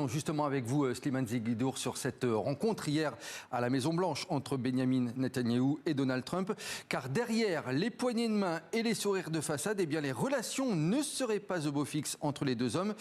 réaction justement avec vous, Slimane Zeguidour, sur cette rencontre hier à la Maison-Blanche entre Benyamin Netanyahou et Donald Trump. Car derrière les poignées de main et les sourires de façade, eh bien, les relations ne seraient pas au beau fixe entre les deux hommes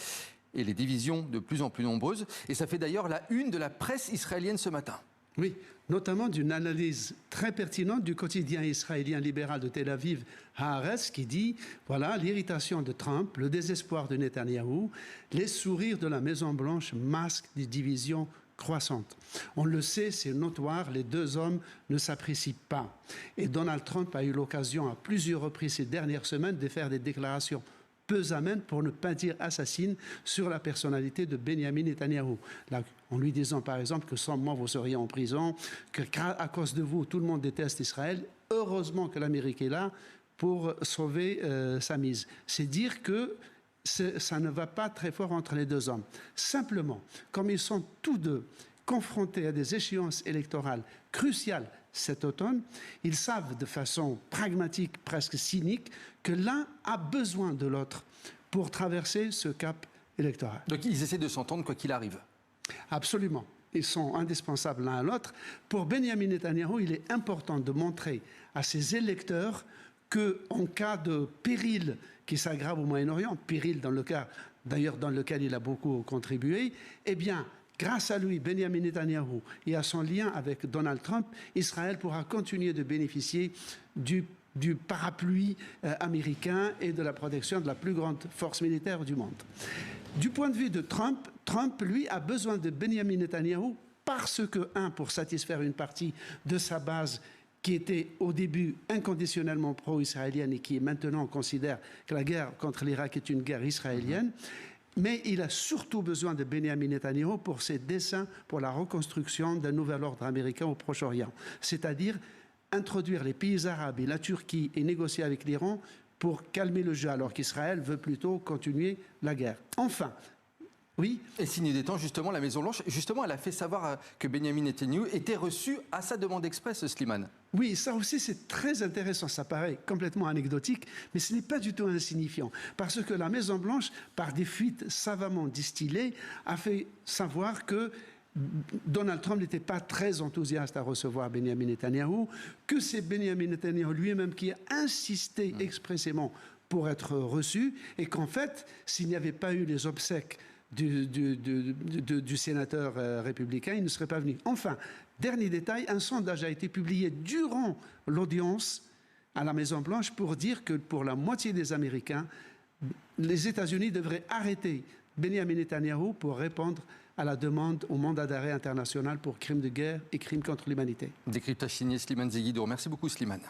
et les divisions de plus en plus nombreuses. Et ça fait d'ailleurs la une de la presse israélienne ce matin. Oui, notamment d'une analyse très pertinente du quotidien israélien libéral de Tel Aviv, Haaretz, qui dit, voilà, l'irritation de Trump, le désespoir de Netanyahou, les sourires de la Maison-Blanche masquent des divisions croissantes. On le sait, c'est notoire, les deux hommes ne s'apprécient pas. Et Donald Trump a eu l'occasion à plusieurs reprises ces dernières semaines de faire des déclarations peu amènes, pour ne pas dire assassines, sur la personnalité de Benyamin Netanyahou. Là, en lui disant par exemple que sans moi vous seriez en prison, que à cause de vous tout le monde déteste Israël. Heureusement que l'Amérique est là pour sauver sa mise. C'est dire que ça ne va pas très fort entre les deux hommes. Simplement, comme ils sont tous deux confrontés à des échéances électorales cruciales cet automne, ils savent de façon pragmatique, presque cynique, que l'un a besoin de l'autre pour traverser ce cap électoral. Donc ils essaient de s'entendre quoi qu'il arrive. Absolument. Ils sont indispensables l'un à l'autre. Pour Benyamin Netanyahou, il est important de montrer à ses électeurs qu'en cas de péril qui s'aggrave au Moyen-Orient, péril dans le cas, d'ailleurs dans lequel il a beaucoup contribué, eh bien, grâce à lui, Benyamin Netanyahou, et à son lien avec Donald Trump, Israël pourra continuer de bénéficier du parapluie américain et de la protection de la plus grande force militaire du monde. Du point de vue de Trump, Trump, lui, a besoin de Benyamin Netanyahou parce que, pour satisfaire une partie de sa base qui était au début inconditionnellement pro-israélienne et qui maintenant considère que la guerre contre l'Irak est une guerre israélienne. Mais il a surtout besoin de Benyamin Netanyahou pour ses desseins pour la reconstruction d'un nouvel ordre américain au Proche-Orient. C'est-à-dire introduire les pays arabes et la Turquie et négocier avec l'Iran pour calmer le jeu, alors qu'Israël veut plutôt continuer la guerre. Enfin, oui. Et signe des temps, justement, la Maison-Blanche, justement, elle a fait savoir que Benyamin Netanyahou était reçu à sa demande expresse, Slimane. Oui, ça aussi c'est très intéressant, ça paraît complètement anecdotique, mais ce n'est pas du tout insignifiant, parce que la Maison-Blanche, par des fuites savamment distillées, a fait savoir que Donald Trump n'était pas très enthousiaste à recevoir Benyamin Netanyahou, que c'est Benyamin Netanyahou lui-même qui a insisté expressément pour être reçu, et qu'en fait, s'il n'y avait pas eu les obsèques du sénateur républicain, il ne serait pas venu. Enfin, dernier détail, un sondage a été publié durant l'audience à la Maison-Blanche pour dire que pour la moitié des Américains, les États-Unis devraient arrêter Benyamin Netanyahou pour répondre à la demande au mandat d'arrêt international pour crimes de guerre et crimes contre l'humanité. Décryptage signé Slimane Zeguidour. Merci beaucoup, Slimane.